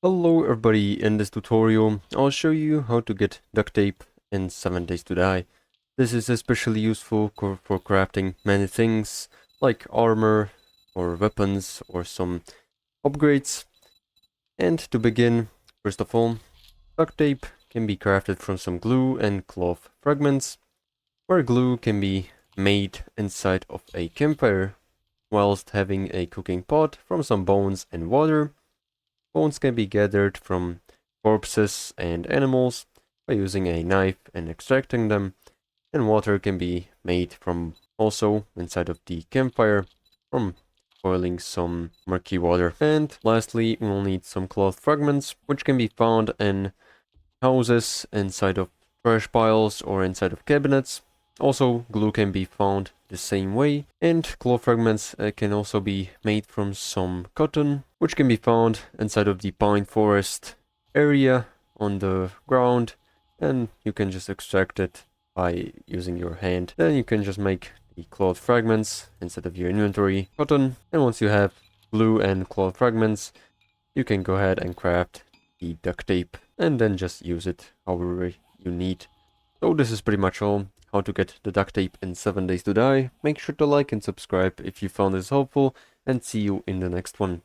Hello everybody, in this tutorial I'll show you how to get duct tape in 7 days to die. This is especially useful for crafting many things like armor or weapons or some upgrades. And to begin, first of all, duct tape can be crafted from some glue and cloth fragments, where glue can be made inside of a campfire whilst having a cooking pot from some bones and water. Bones can be gathered from corpses and animals by using a knife and extracting them, and water can be made from also inside of the campfire from boiling some murky water. And lastly, we'll need some cloth fragments, which can be found in houses, inside of trash piles, or inside of cabinets. Also, glue can be found the same way, and cloth fragments can also be made from some cotton, which can be found inside of the pine forest area on the ground, and you can just extract it by using your hand. Then you can just make the cloth fragments instead of your inventory cotton, and once you have glue and cloth fragments, you can go ahead and craft the duct tape and then just use it however you need. So this is pretty much all. How to get the duct tape in 7 days to die. Make sure to like and subscribe if you found this helpful, and see you in the next one.